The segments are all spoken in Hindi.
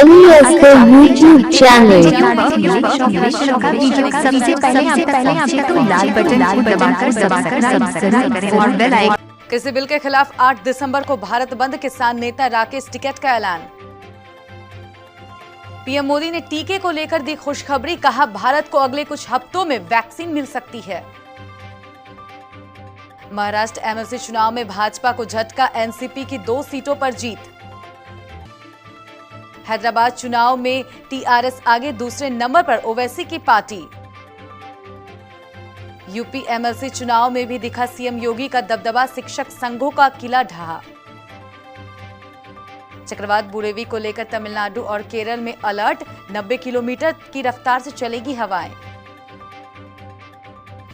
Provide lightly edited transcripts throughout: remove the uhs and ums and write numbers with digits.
Aliasgar YouTube channel। सबसे पहले आप तक तो लाल बटन दबाकर सब्सक्राइब करें और बेल आइकन। कृषि बिल के खिलाफ 8 दिसंबर को भारत बंद, किसान नेता राकेश टिकैत का ऐलान। पीएम मोदी ने टीके को लेकर दी खुशखबरी, कहा भारत को अगले कुछ हफ्तों में वैक्सीन मिल सकती है। महाराष्ट्र एमएलसी चुनाव में भाजपा को झटका, एनसीपी की 2 सीटों पर जीत। हैदराबाद चुनाव में टीआरएस आगे, दूसरे नंबर पर ओवैसी की पार्टी। यूपी एमएलसी चुनाव में भी दिखा सीएम योगी का दबदबा, शिक्षक संघों का किला ढहा। चक्रवात बुरेवी को लेकर तमिलनाडु और केरल में अलर्ट, 90 किलोमीटर की रफ्तार से चलेगी हवाएं।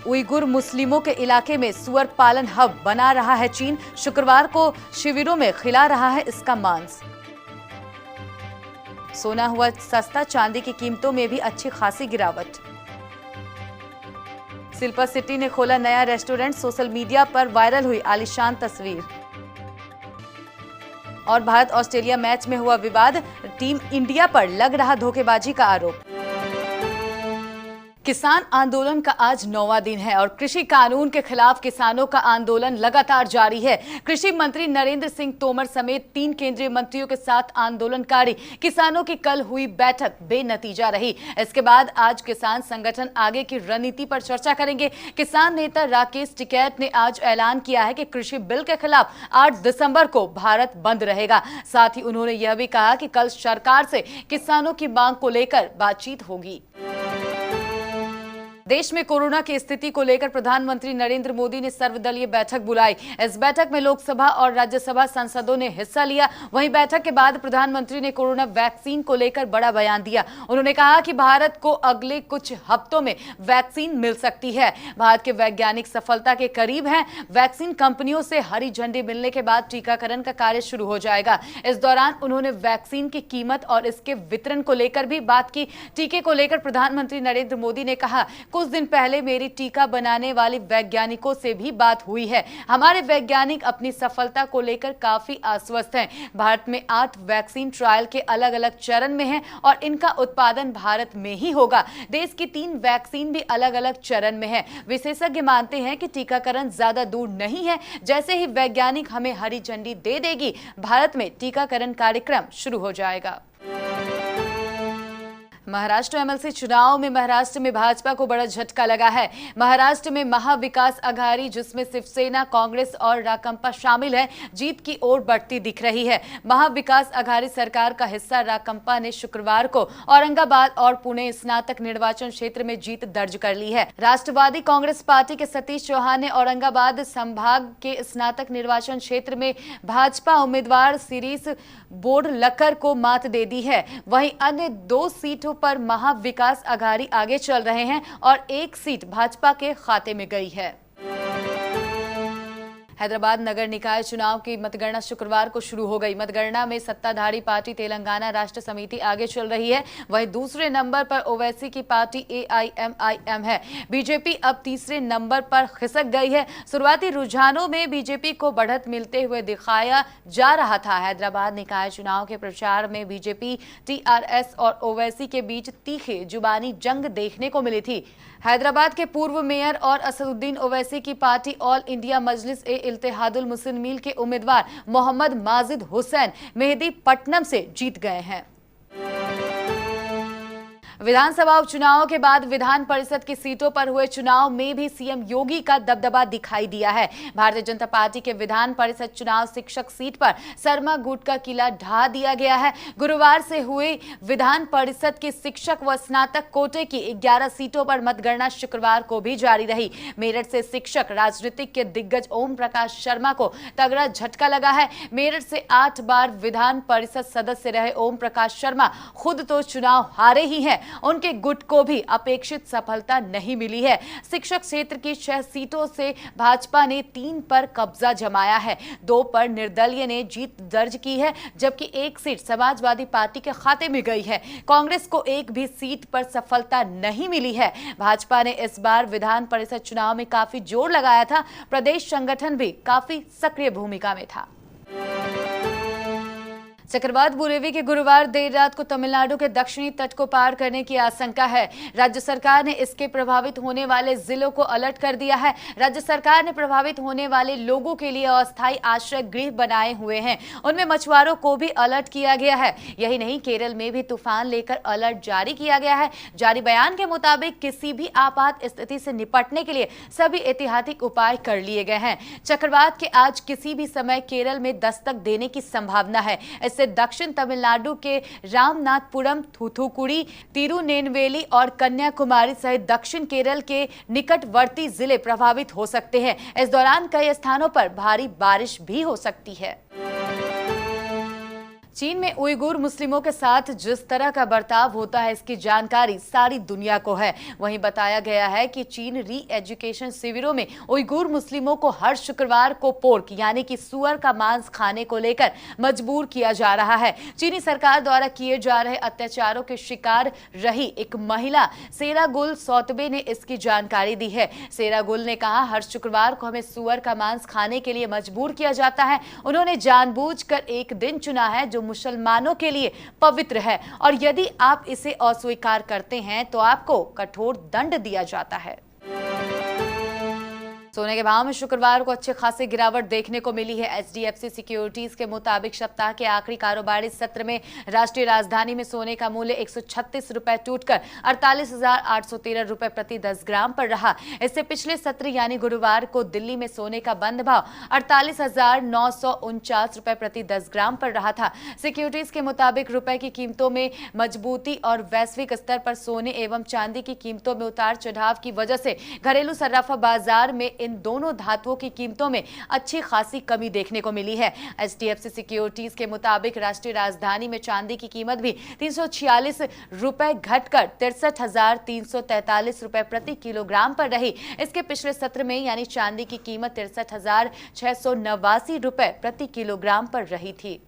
उइगुर मुस्लिमों के इलाके में सुअर पालन हब बना रहा है चीन, शुक्रवार को शिविरों में खिला रहा है इसका मांस। सोना हुआ सस्ता, चांदी की कीमतों में भी अच्छी खासी गिरावट। शिल्पा सिटी ने खोला नया रेस्टोरेंट, सोशल मीडिया पर वायरल हुई आलीशान तस्वीर। और भारत ऑस्ट्रेलिया मैच में हुआ विवाद, टीम इंडिया पर लग रहा धोखेबाजी का आरोप। किसान आंदोलन का आज 9वां दिन है और कृषि कानून के खिलाफ किसानों का आंदोलन लगातार जारी है। कृषि मंत्री नरेंद्र सिंह तोमर समेत 3 केंद्रीय मंत्रियों के साथ आंदोलनकारी किसानों की कल हुई बैठक बेनतीजा रही। इसके बाद आज किसान संगठन आगे की रणनीति पर चर्चा करेंगे। किसान नेता राकेश टिकैत ने आज ऐलान किया है कि कृषि बिल के खिलाफ 8 दिसंबर को भारत बंद रहेगा। साथ ही उन्होंने यह भी कहा कि कल सरकार से किसानों की मांग को लेकर बातचीत होगी। देश में कोरोना की स्थिति को लेकर प्रधानमंत्री नरेंद्र मोदी ने सर्वदलीय बैठक बुलाई। इस बैठक में लोकसभा और राज्यसभा सांसदों ने हिस्सा लिया। वहीं बैठक के बाद प्रधानमंत्री ने कोरोना वैक्सीन को लेकर बड़ा बयान दिया। उन्होंने कहा कि भारत को अगले कुछ हफ्तों में वैक्सीन मिल सकती है। भारत के वैज्ञानिक सफलता के करीब हैं। वैक्सीन कंपनियों से हरी झंडी मिलने के बाद टीकाकरण का कार्य शुरू हो जाएगा। इस दौरान उन्होंने वैक्सीन की कीमत और इसके वितरण को लेकर भी बात की। टीके को लेकर प्रधानमंत्री नरेंद्र मोदी ने कहा, कुछ दिन पहले मेरी टीका बनाने वाले वैज्ञानिकों से भी बात हुई है। हमारे वैज्ञानिक अपनी सफलता को लेकर काफी आश्वस्त हैं। भारत में 8 वैक्सीन ट्रायल के अलग अलग चरण में हैं और इनका उत्पादन भारत में ही होगा। देश की 3 वैक्सीन भी अलग अलग चरण में है। विशेषज्ञ मानते हैं कि टीकाकरण ज्यादा दूर नहीं है। जैसे ही वैज्ञानिक हमें हरी झंडी दे देगी, भारत में टीकाकरण कार्यक्रम शुरू हो जाएगा। महाराष्ट्र एमएलसी चुनाव में महाराष्ट्र में भाजपा को बड़ा झटका लगा है। महाराष्ट्र में महाविकास आघाड़ी, जिसमें शिवसेना, कांग्रेस और राकंपा शामिल है, जीत की ओर बढ़ती दिख रही है। महाविकास आघाड़ी सरकार का हिस्सा राकंपा ने शुक्रवार को औरंगाबाद और पुणे स्नातक निर्वाचन क्षेत्र में जीत दर्ज कर ली है। राष्ट्रवादी कांग्रेस पार्टी के सतीश चौहान ने औरंगाबाद संभाग के स्नातक निर्वाचन क्षेत्र में भाजपा उम्मीदवार शिरीष बोरलकर को मात दे दी है। वहीं अन्य 2 सीटों पर महाविकास आघाड़ी आगे चल रहे हैं और 1 सीट भाजपा के खाते में गई है। हैदराबाद नगर निकाय चुनाव की मतगणना शुक्रवार को शुरू हो गई। मतगणना में सत्ताधारी पार्टी तेलंगाना राष्ट्र समिति आगे चल रही है। वहीं दूसरे नंबर पर ओवैसी की पार्टी एआईएमआईएम है। बीजेपी अब तीसरे नंबर पर खिसक गई है। शुरुआती रुझानों में बीजेपी को बढ़त मिलते हुए दिखाया जा रहा था। हैदराबाद निकाय चुनाव के प्रचार में बीजेपी, टीआरएस और ओवैसी के बीच तीखे जुबानी जंग देखने को मिली थी। हैदराबाद के पूर्व मेयर और असदुद्दीन ओवैसी की पार्टी ऑल इंडिया मजलिस ए इत्तेहादुल मुस्लिमीन के उम्मीदवार मोहम्मद माजिद हुसैन मेहदीपट्टनम से जीत गए हैं। विधानसभा उपचुनाव के बाद विधान परिषद की सीटों पर हुए चुनाव में भी सीएम योगी का दबदबा दिखाई दिया है। भारतीय जनता पार्टी के विधान परिषद चुनाव शिक्षक सीट पर शर्मा गुट का किला ढा दिया गया है। गुरुवार से हुए विधान परिषद के शिक्षक व स्नातक कोटे की 11 सीटों पर मतगणना शुक्रवार को भी जारी रही। मेरठ से शिक्षक राजनीतिक के दिग्गज ओम प्रकाश शर्मा को तगड़ा झटका लगा है। मेरठ से 8 बार विधान परिषद सदस्य रहे ओम प्रकाश शर्मा खुद तो चुनाव हारे ही हैं, उनके गुट को भी अपेक्षित सफलता नहीं मिली है। शिक्षक क्षेत्र की 6 सीटों से भाजपा ने 3 पर कब्जा जमाया है। 2 पर निर्दलीय ने जीत दर्ज की है, जबकि 1 सीट समाजवादी पार्टी के खाते में गई है। कांग्रेस को 1 भी सीट पर सफलता नहीं मिली है। भाजपा ने इस बार विधान परिषद चुनाव में काफी जोर लगाया था। प्रदेश संगठन भी काफी सक्रिय भूमिका में था। चक्रवात बुरेवी के गुरुवार देर रात को तमिलनाडु के दक्षिणी तट को पार करने की आशंका है। राज्य सरकार ने इसके प्रभावित होने वाले जिलों को अलर्ट कर दिया है। राज्य सरकार ने प्रभावित होने वाले लोगों के लिए अस्थायी आश्रय गृह बनाए हुए हैं। उनमें मछुआरों को भी अलर्ट किया गया है। यही नहीं, केरल में भी तूफान लेकर अलर्ट जारी किया गया है। जारी बयान के मुताबिक किसी भी आपात स्थिति से निपटने के लिए सभी एहतियाती उपाय कर लिए गए हैं। चक्रवात के आज किसी भी समय केरल में दस्तक देने की संभावना है। इससे दक्षिण तमिलनाडु के रामनाथपुरम, थूथुकुडी, तिरुनेलवेली और कन्याकुमारी सहित दक्षिण केरल के निकटवर्ती जिले प्रभावित हो सकते हैं। इस दौरान कई स्थानों पर भारी बारिश भी हो सकती है। चीन में उइगुर मुस्लिमों के साथ जिस तरह का बर्ताव होता है, इसकी जानकारी सारी दुनिया को है। वहीं बताया गया है कि चीन री एजुकेशन शिविरों में उइगुर मुस्लिमों को हर शुक्रवार को पोर्क यानी कि सुअर का मांस खाने को लेकर मजबूर किया जा रहा है। चीनी सरकार द्वारा किए जा रहे अत्याचारों के शिकार रही एक महिला सेरागुल सौतबे ने इसकी जानकारी दी है। सेरागुल ने कहा, हर शुक्रवार को हमें सुअर का मांस खाने के लिए मजबूर किया जाता है। उन्होंने जानबूझकर एक दिन चुना है जो मुसलमानों के लिए पवित्र है और यदि आप इसे अस्वीकार करते हैं तो आपको कठोर दंड दिया जाता है। सोने के भाव में शुक्रवार को अच्छी खासी गिरावट देखने को मिली है। एचडीएफसी सिक्योरिटीज के मुताबिक सप्ताह के आखिरी कारोबारी सत्र में राष्ट्रीय राजधानी में सोने का मूल्य 136 रुपए टूटकर 48,813 रुपए प्रति 10 ग्राम पर रहा। इससे पिछले सत्र यानी गुरुवार को दिल्ली में सोने का बंद भाव 48,949 रुपए प्रति 10 ग्राम पर रहा था। सिक्योरिटीज के मुताबिक रुपए की कीमतों में मजबूती और वैश्विक स्तर पर सोने एवं चांदी की कीमतों में उतार चढ़ाव की वजह से घरेलू सर्राफा बाजार में इन दोनों धातुओं की कीमतों में अच्छी खासी कमी देखने को मिली है। एचडीएफसी सिक्योरिटीज के मुताबिक राष्ट्रीय राजधानी में चांदी की कीमत भी 346 रुपए घटकर 63,343 रुपए प्रति किलोग्राम पर रही। इसके पिछले सत्र में यानी चांदी की कीमत 63,689 रुपए प्रति किलोग्राम पर रही थी।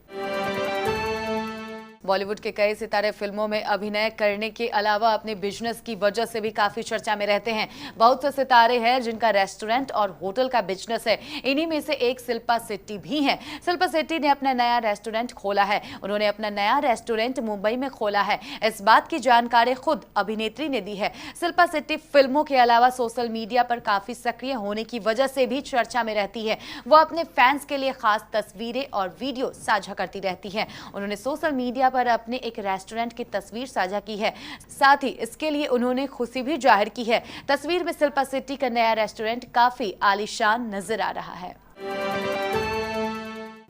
बॉलीवुड के कई सितारे फिल्मों में अभिनय करने के अलावा अपने बिजनेस की वजह से भी काफी चर्चा में रहते हैं। बहुत से सितारे हैं जिनका रेस्टोरेंट और होटल का बिजनेस है। इन्हीं में से एक शिल्पा शेट्टी भी हैं। शिल्पा शेट्टी ने अपना नया रेस्टोरेंट खोला है। उन्होंने अपना नया रेस्टोरेंट मुंबई में खोला है। इस बात की जानकारी खुद अभिनेत्री ने दी है। शिल्पा शेट्टी फिल्मों के अलावा सोशल मीडिया पर काफी सक्रिय होने की वजह से भी चर्चा में रहती है। वो अपने फैंस के लिए खास तस्वीरें और वीडियो साझा करती रहती है। उन्होंने सोशल मीडिया पर अपने एक रेस्टोरेंट की तस्वीर साझा की है। साथ ही इसके लिए उन्होंने खुशी भी जाहिर की है। तस्वीर में शिल्पा शेट्टी का नया रेस्टोरेंट काफी आलीशान नजर आ रहा है।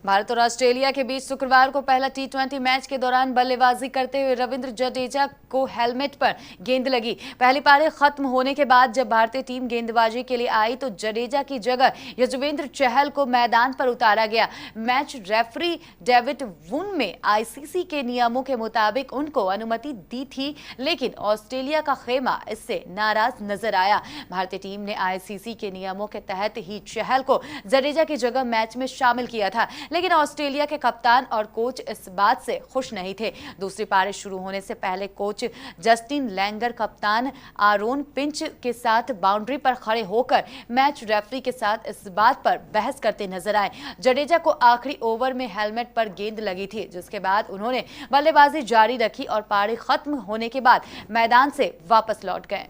भारत और ऑस्ट्रेलिया के बीच शुक्रवार को पहला टी20 मैच के दौरान बल्लेबाजी करते हुए रविंद्र जडेजा को हेलमेट पर गेंद लगी। पहली पारी खत्म होने के बाद जब भारतीय टीम गेंदबाजी के लिए आई तो जडेजा की जगह यजुवेंद्र चहल को मैदान पर उतारा गया। मैच रेफरी डेविड वुन में आईसीसी के नियमों के मुताबिक उनको अनुमति दी थी, लेकिन ऑस्ट्रेलिया का खेमा इससे नाराज नजर आया। भारतीय टीम ने आईसीसी के नियमों के तहत ही चहल को जडेजा की जगह मैच में शामिल किया था, लेकिन ऑस्ट्रेलिया के कप्तान और कोच इस बात से खुश नहीं थे। दूसरी पारी शुरू होने से पहले कोच जस्टिन लैंगर कप्तान आरोन पिंच के साथ बाउंड्री पर खड़े होकर मैच रेफरी के साथ इस बात पर बहस करते नजर आए। जडेजा को आखिरी ओवर में हेलमेट पर गेंद लगी थी, जिसके बाद उन्होंने बल्लेबाजी जारी रखी और पारी खत्म होने के बाद मैदान से वापस लौट गए।